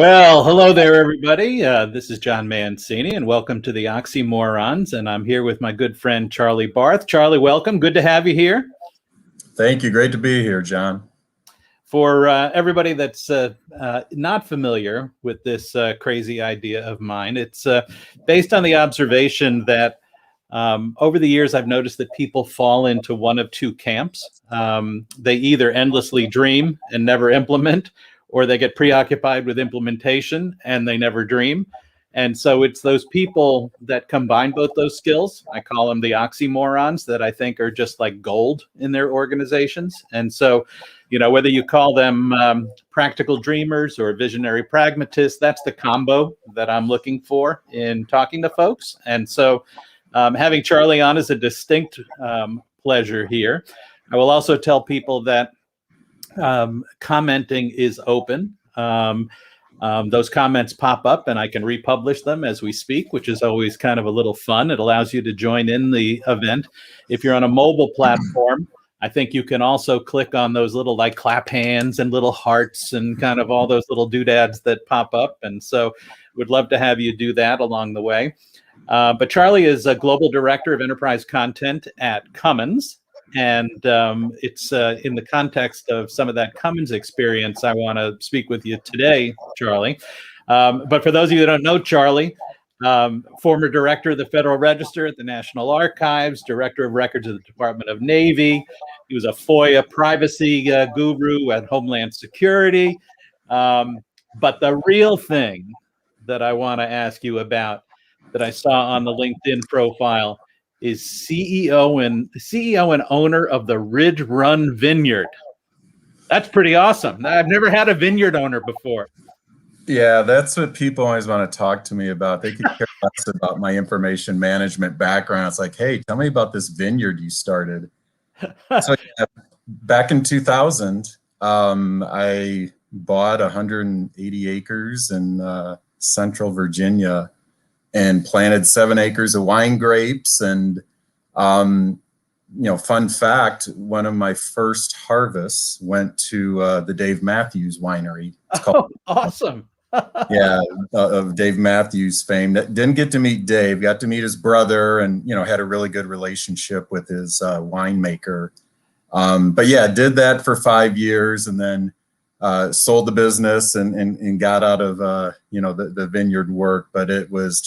Well, hello there, everybody. This is John Mancini, and welcome to the OxyMorons. And I'm here with my good friend, Charley Barth. Charley, welcome. Good to have you here. Thank you. Great to be here, John. For everybody that's not familiar with this crazy idea of mine, it's based on the observation that over the years, I've noticed that people fall into one of two camps. They either endlessly dream and never implement, or they get preoccupied with implementation and they never dream. And so it's those people that combine both those skills. I call them the oxymorons, that I think are just like gold in their organizations. And so, you know, whether you call them practical dreamers or visionary pragmatists, that's the combo that I'm looking for in talking to folks. And so having Charley on is a distinct pleasure here. I will also tell people that commenting is open. Those comments pop up and I can republish them as we speak, which is always kind of a little fun. It allows you to join in the event. If you're on a mobile platform, I think you can also click on those little like clap hands and little hearts and kind of all those little doodads that pop up. And so would love to have you do that along the way. But Charley is a global director of enterprise content at Cummins. And it's in the context of some of that Cummins experience, I want to speak with you today, Charley. But for those of you that don't know Charley, former director of the Federal Register at the National Archives, director of records of the Department of Navy. He was a FOIA privacy guru at Homeland Security. But the real thing that I want to ask you about that I saw on the LinkedIn profile is CEO and owner of the Ridge Run Vineyard. That's pretty awesome. I've never had a vineyard owner before. Yeah, that's what people always want to talk to me about. They could care less about my information management background. It's like, hey, tell me about this vineyard you started. So yeah, back in 2000, I bought 180 acres in Central Virginia and planted 7 acres of wine grapes. And, you know, fun fact, one of my first harvests went to the Dave Matthews Winery. It's called, awesome. Yeah, of Dave Matthews fame. Didn't get to meet Dave, got to meet his brother and, you know, had a really good relationship with his winemaker. But yeah, did that for 5 years and then sold the business and got out of, you know, the vineyard work, but it was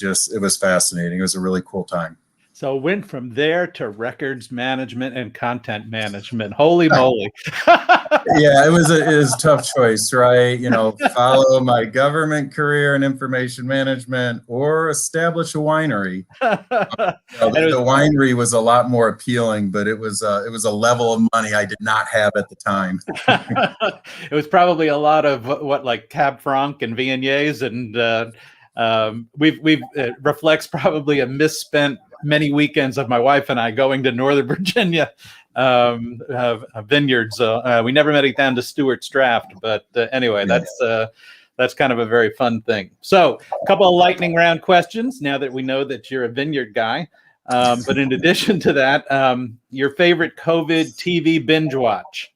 fascinating. It was a really cool time. So went from there to records management and content management. Holy moly. Yeah, it was a tough choice, right? You know, follow my government career in information management or establish a winery. The winery was a lot more appealing, but it was a level of money I did not have at the time. It was probably a lot of what, like Cab Franc and Viogniers, and we've reflects probably a misspent many weekends of my wife and I going to Northern Virginia vineyards. We never made it down to Stewart's Draft, but anyway, that's kind of a very fun thing. So a couple of lightning round questions now that we know that you're a vineyard guy. But in addition to that, your favorite COVID TV binge watch?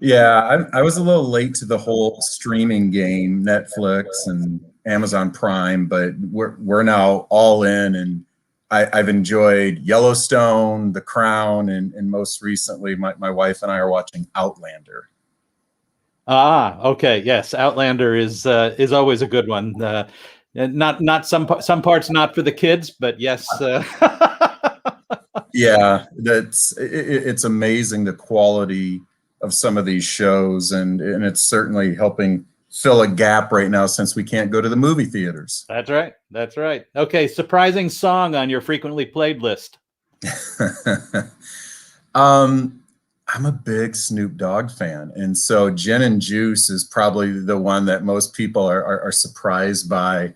Yeah, I was a little late to the whole streaming game, Netflix and Amazon Prime, but we're now all in, and I've enjoyed Yellowstone, The Crown, and most recently, my wife and I are watching Outlander. Ah, okay, yes, Outlander is always a good one. Not some parts not for the kids, but yes. Yeah, it's amazing the quality of some of these shows, and it's certainly helping fill a gap right now since we can't go to the movie theaters. That's right. That's right. Okay, surprising song on your frequently played list. I'm a big Snoop Dogg fan, and so Gin and Juice is probably the one that most people are surprised by.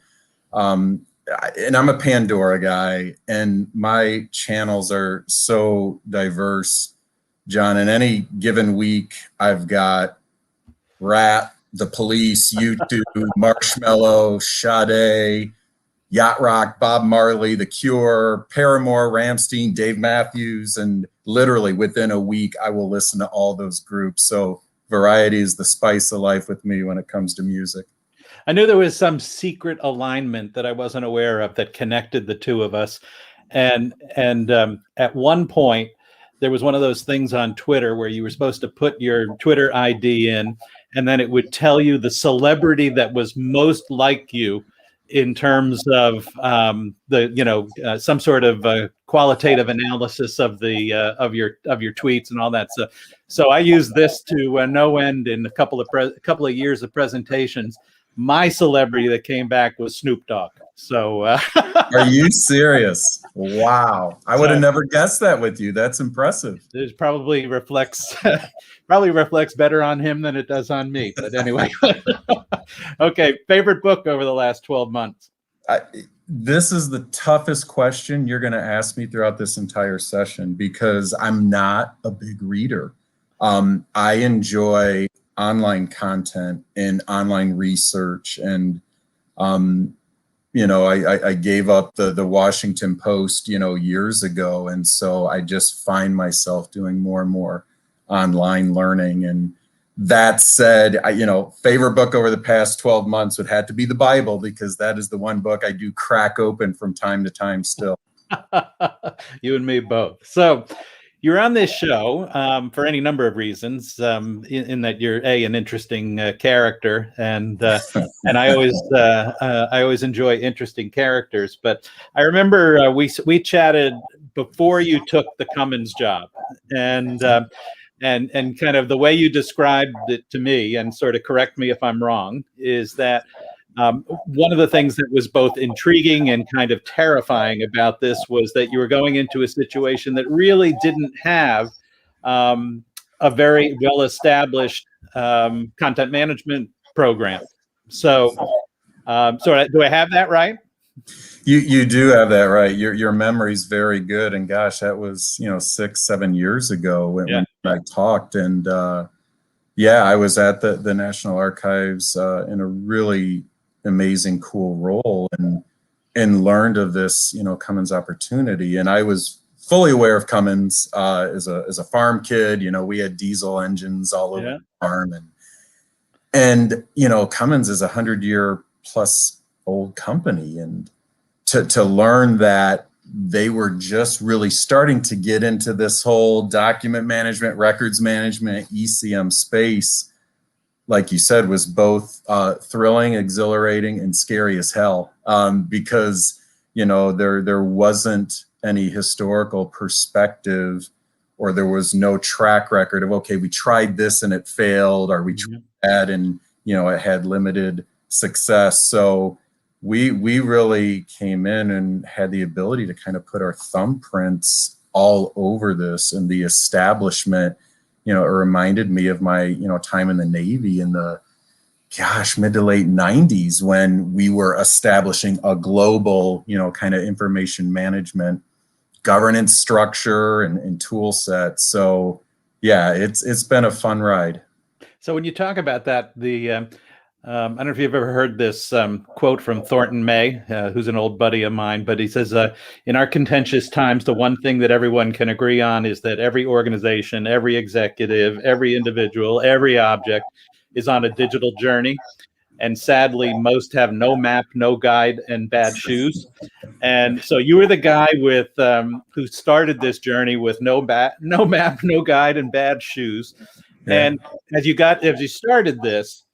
And I'm a Pandora guy, and my channels are so diverse, John. In any given week, I've got Rat, The Police, U2, Marshmello, Sade, Yacht Rock, Bob Marley, The Cure, Paramore, Rammstein, Dave Matthews, and literally within a week, I will listen to all those groups. So variety is the spice of life with me when it comes to music. I knew there was some secret alignment that I wasn't aware of that connected the two of us. And at one point, there was one of those things on Twitter where you were supposed to put your Twitter ID in, and then it would tell you the celebrity that was most like you in terms of some sort of qualitative analysis of the of your tweets and all that stuff. So I use this to no end in a couple of years of presentations. My celebrity that came back was Snoop Dogg. So are you serious? Wow. I would have never guessed that with you. That's impressive. It probably reflects better on him than it does on me. But anyway. Okay. Favorite book over the last 12 months? This is the toughest question you're going to ask me throughout this entire session because I'm not a big reader. I enjoy online content and online research, and I gave up the Washington Post years ago, and so I just find myself doing more and more online learning. And that said, favorite book over the past 12 months would have to be the Bible, because that is the one book I do crack open from time to time still. You and me both. So you're on this show for any number of reasons, in that you're an interesting character, and I always enjoy interesting characters. But I remember we chatted before you took the Cummins job, and kind of the way you described it to me, and sort of correct me if I'm wrong, is that one of the things that was both intriguing and kind of terrifying about this was that you were going into a situation that really didn't have a very well-established content management program. So, do I have that right? You do have that right. Your memory's very good. And gosh, that was 6-7 years ago when I talked. And I was at the National Archives in a really amazing, cool role, and learned of this Cummins opportunity. And I was fully aware of Cummins as a farm kid. We had diesel engines all over the farm, and Cummins is 100-year plus old company, and to learn that they were just really starting to get into this whole document management, records management, ECM space, like you said, was both thrilling, exhilarating, and scary as hell, because there wasn't any historical perspective, or there was no track record of, okay, we tried this and it failed, or we tried that and it had limited success. So we really came in and had the ability to kind of put our thumbprints all over this. And the establishment, it reminded me of my time in the Navy in the mid to late 90s, when we were establishing a global kind of information management governance structure and tool set. So it's been a fun ride. So when you talk about that, I don't know if you've ever heard this quote from Thornton May, who's an old buddy of mine, but he says, in our contentious times, the one thing that everyone can agree on is that every organization, every executive, every individual, every object is on a digital journey. And sadly, most have no map, no guide, and bad shoes. And so you were the guy with who started this journey with no map, no guide, and bad shoes. Yeah. And as you started this,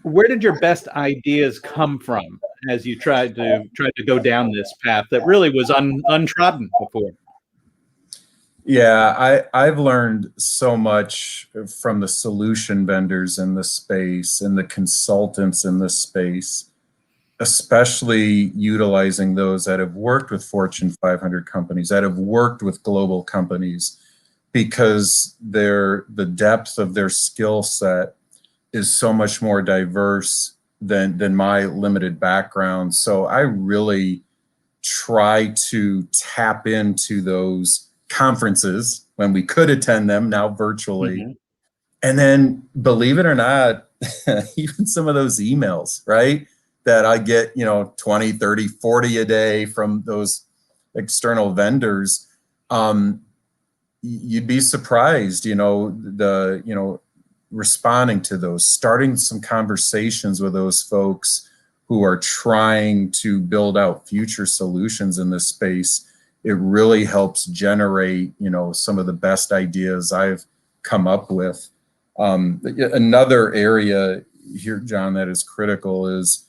where did your best ideas come from as you tried to go down this path that really was untrodden before? Yeah, I've learned so much from the solution vendors in this space and the consultants in this space, especially utilizing those that have worked with Fortune 500 companies, that have worked with global companies, because the depth of their skill set is so much more diverse than my limited background. So I really try to tap into those conferences when we could attend them, now virtually. Mm-hmm. And then, believe it or not, even some of those emails, right, that I get, 20, 30, 40 a day from those external vendors, you'd be surprised, responding to those, starting some conversations with those folks who are trying to build out future solutions in this space, it really helps generate, some of the best ideas I've come up with. Another area here, John, that is critical is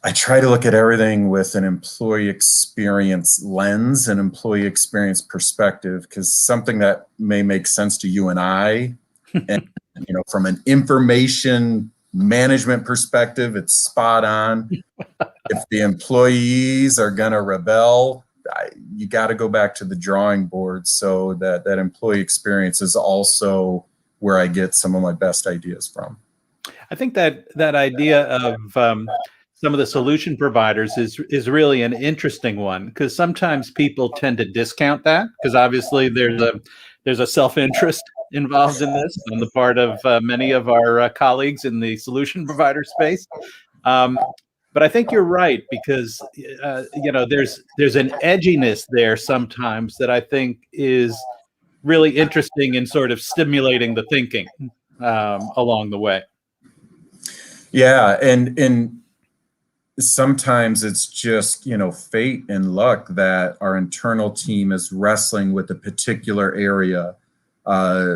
I try to look at everything with an employee experience lens and employee experience perspective, because something that may make sense to you and I, and from an information management perspective, it's spot on. If the employees are going to rebel, you got to go back to the drawing board. So that employee experience is also where I get some of my best ideas from. I think that idea of some of the solution providers is really an interesting one, because sometimes people tend to discount that, because obviously there's a self-interest involved in this on the part of many of our colleagues in the solution provider space. But I think you're right, because there's an edginess there sometimes that I think is really interesting in sort of stimulating the thinking along the way. Yeah, and sometimes it's just, fate and luck that our internal team is wrestling with a particular area,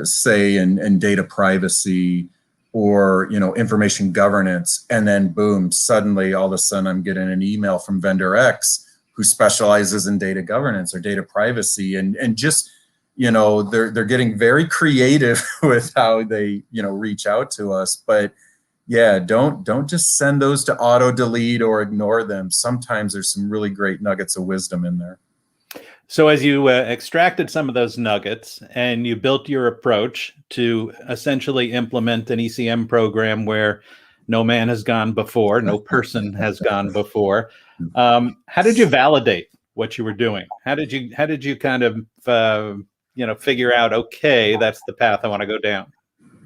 say in data privacy or, information governance. And then boom, suddenly all of a sudden I'm getting an email from vendor X who specializes in data governance or data privacy. And just, they're getting very creative with how they, reach out to us. But yeah, don't just send those to auto delete or ignore them. Sometimes there's some really great nuggets of wisdom in there. So as you extracted some of those nuggets and you built your approach to essentially implement an ECM program where no man has gone before, no person has gone before, how did you validate what you were doing? How did you kind of figure out, okay, that's the path I want to go down?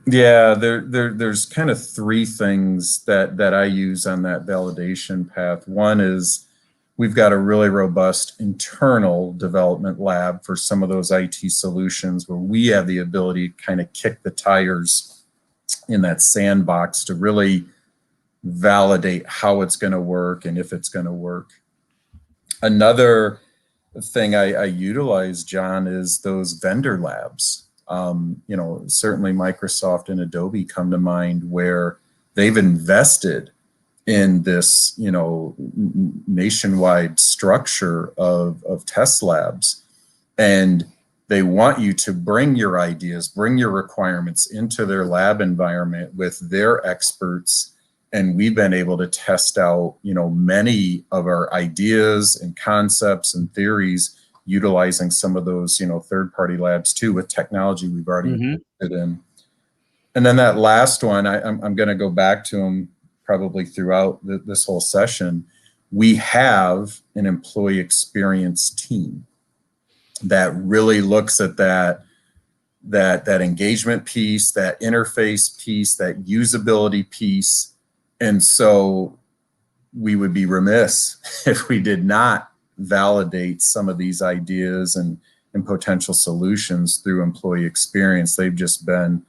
Yeah, there's kind of three things that I use on that validation path. One is we've got a really robust internal development lab for some of those IT solutions where we have the ability to kind of kick the tires in that sandbox to really validate how it's going to work and if it's going to work. Another thing I utilize, John, is those vendor labs. Certainly Microsoft and Adobe come to mind, where they've invested in this, nationwide structure of test labs, and they want you to bring your ideas, bring your requirements into their lab environment with their experts. And we've been able to test out, many of our ideas and concepts and theories utilizing some of those, third-party labs too, with technology we've already invested in. And then that last one, I'm going to go back to them probably throughout this whole session. We have an employee experience team that really looks at that engagement piece, that interface piece, that usability piece. And so we would be remiss if we did not validate some of these ideas and potential solutions through employee experience. They've just been,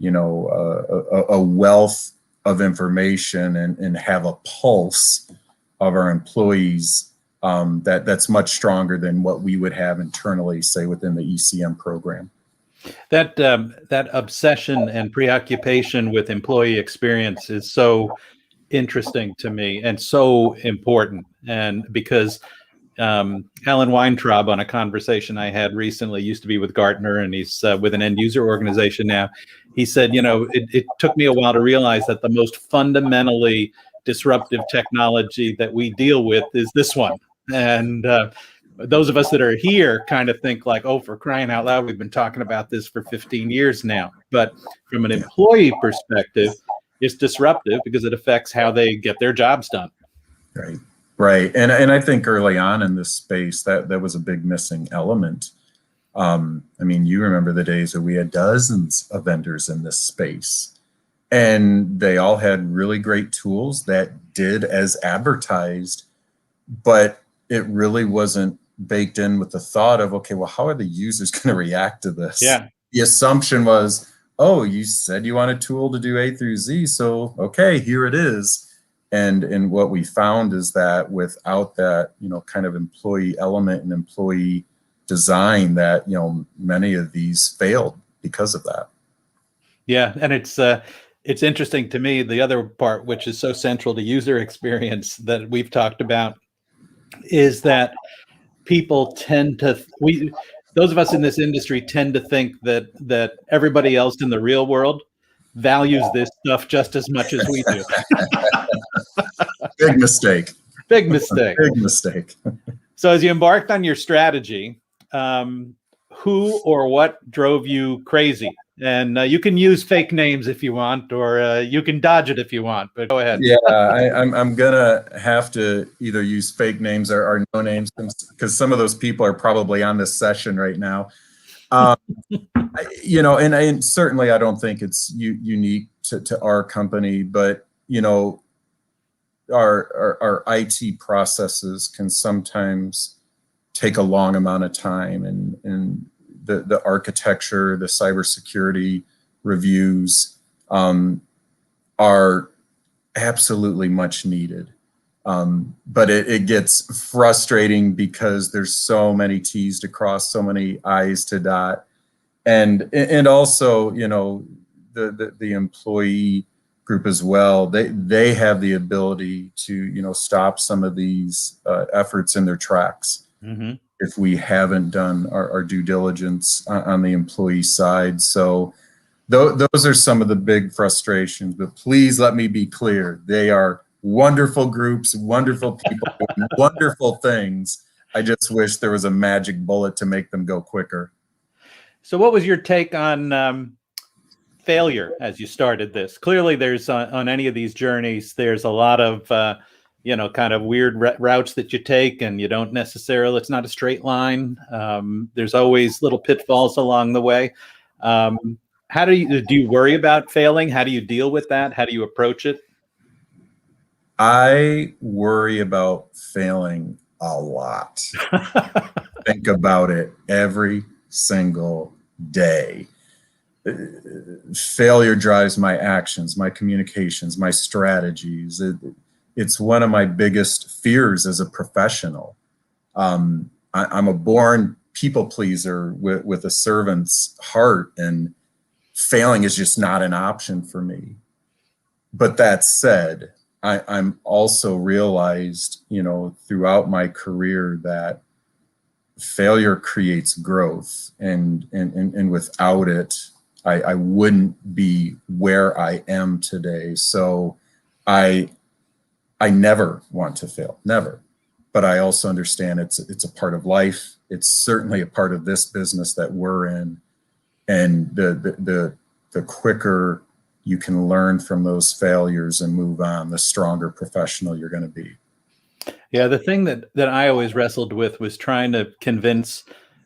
a wealth of information and have a pulse of our employees that's much stronger than what we would have internally, say, within the ECM program. That obsession and preoccupation with employee experience is so interesting to me and so important. And because Alan Weintraub, on a conversation I had recently, used to be with Gartner, and he's with an end user organization now. He said, it took me a while to realize that the most fundamentally disruptive technology that we deal with is this one. And those of us that are here kind of think like, oh, for crying out loud, we've been talking about this for 15 years now. But from an employee perspective, it's disruptive because it affects how they get their jobs done. Right. And I think early on in this space, that was a big missing element. You remember the days where we had dozens of vendors in this space, and they all had really great tools that did as advertised, but it really wasn't baked in with the thought of, okay, well, how are the users going to react to this? Yeah. The assumption was, oh, you said you want a tool to do A through Z, so okay, here it is. And what we found is that without that, kind of employee element and employee design, that, many of these failed because of that. Yeah, and it's interesting to me, the other part, which is so central to user experience that we've talked about, is that people tend to, those of us in this industry tend to think that everybody else in the real world values this stuff just as much as we do. Big mistake. Big mistake. Big mistake. So as you embarked on your strategy, who or what drove you crazy? And you can use fake names if you want, or you can dodge it if you want, but go ahead. Yeah, I'm gonna have to either use fake names or no names, because some of those people are probably on this session right now. And certainly I don't think it's unique to our company, but our IT processes can sometimes take a long amount of time, and the architecture, the cybersecurity reviews are absolutely much needed. But it gets frustrating because there's so many T's to cross, so many I's to dot. And also, the employee group as well, they have the ability to, stop some of these efforts in their tracks. Mm-hmm. If we haven't done our due diligence on the employee side. So those are some of the big frustrations, but please let me be clear. They are wonderful groups, wonderful people, doing wonderful things. I just wish there was a magic bullet to make them go quicker. So what was your take on failure as you started this? Clearly there's on any of these journeys, there's a lot of, kind of weird routes that you take, and you don't necessarily, it's not a straight line. There's always little pitfalls along the way. How do you worry about failing? How do you deal with that? How do you approach it? I worry about failing a lot. Think about it every single day. Failure drives my actions, my communications, my strategies. It's one of my biggest fears as a professional. I'm a born people pleaser with a servant's heart, and failing is just not an option for me. But that said, I'm also realized, throughout my career, that failure creates growth, and without it, I wouldn't be where I am today. So I never want to fail, never. But I also understand it's a part of life. It's certainly a part of this business that we're in, and the quicker you can learn from those failures and move on, the stronger professional you're going to be. Yeah, the thing that I always wrestled with was trying to convince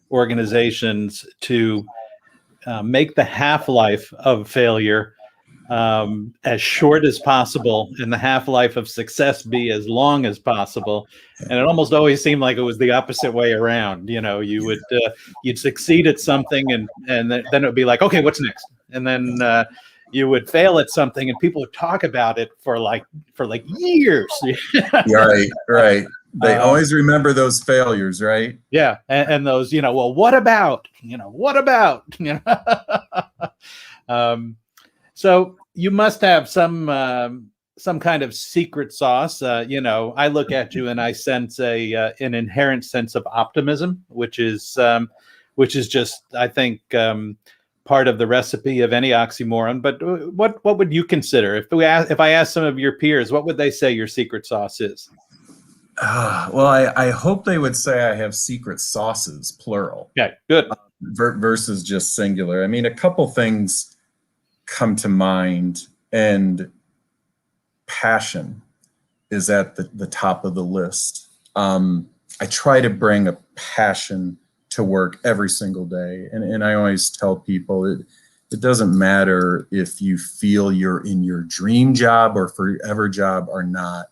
organizations to make the half-life of failure as short as possible, and the half-life of success be as long as possible. And it almost always seemed like it was the opposite way around. You would you'd succeed at something, and then it would be like, okay, what's next? And then you would fail at something, and people would talk about it for like years. Right. They always remember those failures, right? Yeah, and those, well, what about? So you must have some kind of secret sauce. I look at you and I sense an inherent sense of optimism, which is just, I think, part of the recipe of any oxymoron. But what would you consider if I asked some of your peers, what would they say your secret sauce is? Well, I hope they would say I have secret sauces, plural. Okay, good. Versus just singular. I mean, a couple things come to mind, and passion is at the top of the list. I try to bring a passion to work every single day. And I always tell people it doesn't matter if you feel you're in your dream job or forever job or not.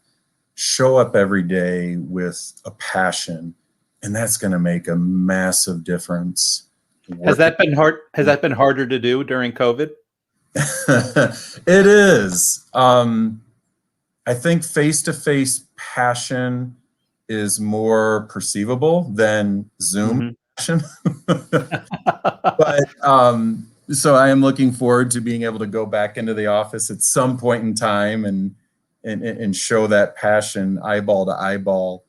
Show up every day with a passion, and that's going to make a massive difference. Has that been hard? Has that been harder to do during COVID? It is. I think face-to-face passion is more perceivable than Zoom passion. But so I am looking forward to being able to go back into the office at some point in time and show that passion eyeball to eyeball.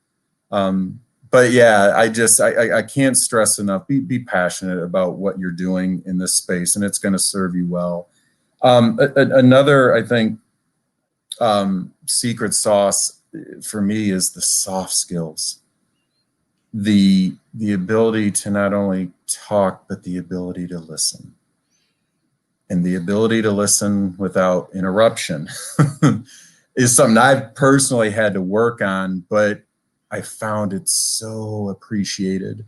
But yeah, I can't stress enough, be passionate about what you're doing in this space, and it's going to serve you well. Another, I think, secret sauce for me is the soft skills. The ability to not only talk, but the ability to listen. And the ability to listen without interruption is something I've personally had to work on, but I found it so appreciated,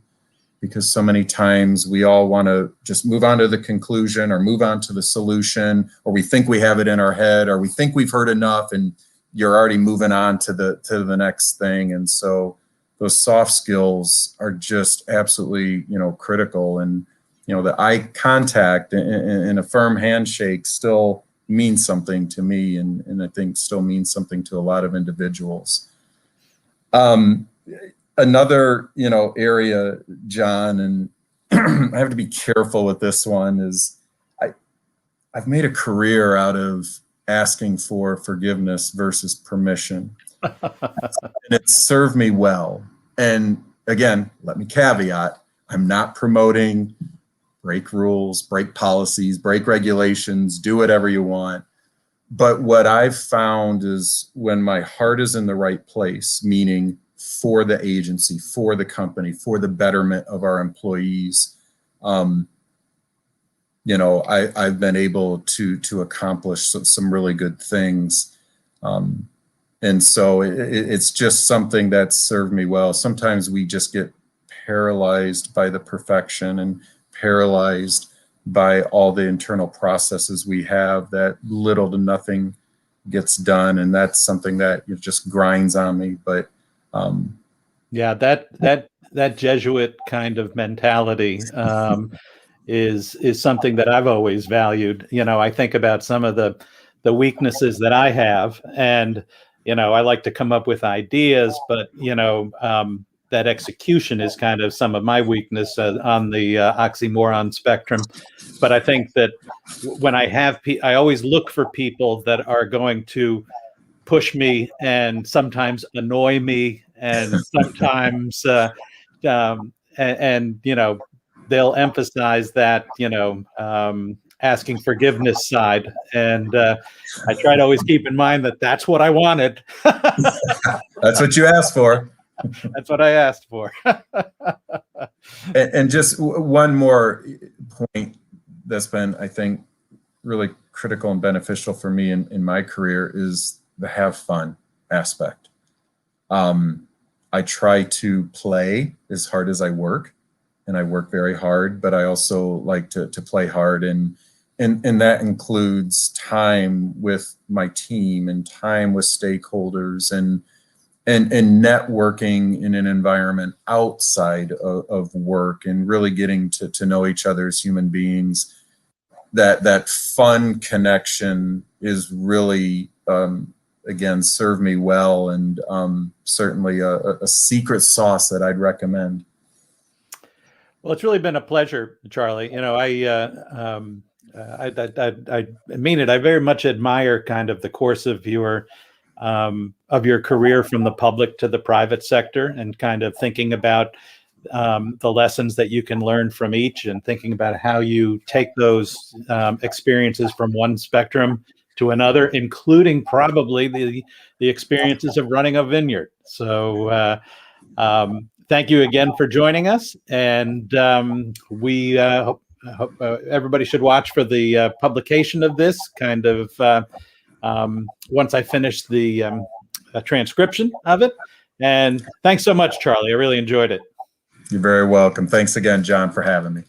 because so many times we all want to just move on to the conclusion or move on to the solution, or we think we have it in our head, or we think we've heard enough and you're already moving on to the next thing. And so those soft skills are just absolutely, critical. And, the eye contact and a firm handshake still means something to me, and I think still means something to a lot of individuals. Another, area, John, and I have to be careful with this one, is I've made a career out of asking for forgiveness versus permission. And it's served me well. And again, let me caveat, I'm not promoting break rules, break policies, break regulations, do whatever you want. But what I've found is when my heart is in the right place, meaning for the agency, for the company, for the betterment of our employees, I've been able to accomplish some really good things. And so it's just something that's served me well. Sometimes we just get paralyzed by the perfection and paralyzed by all the internal processes we have, that little to nothing gets done. And that's something that it just grinds on me. But yeah, that Jesuit kind of mentality is something that I've always valued. I think about some of the weaknesses that I have, and I like to come up with ideas, but that execution is kind of some of my weakness on the OxyMoron spectrum. But I think that when I always look for people that are going to push me and sometimes annoy me, and sometimes and they'll emphasize that asking forgiveness side, and I try to always keep in mind that that's what I wanted. That's what you asked for. That's what I asked for. And just one more point that's been, I think, really critical and beneficial for me in my career is the have fun aspect. I try to play as hard as I work, and I work very hard, but I also like to play hard, and that includes time with my team and time with stakeholders and networking in an environment outside of work, and really getting to know each other as human beings. That fun connection is really, again, served me well, and certainly a secret sauce that I'd recommend. Well, it's really been a pleasure, Charlie. I mean it. I very much admire kind of the course of your career from the public to the private sector, and kind of thinking about the lessons that you can learn from each, and thinking about how you take those experiences from one spectrum to another, including probably the experiences of running a vineyard. So thank you again for joining us, and we hope everybody should watch for the publication of this kind of once I finish the transcription of it. And thanks so much, Charlie. I really enjoyed it. You're very welcome. Thanks again, John, for having me.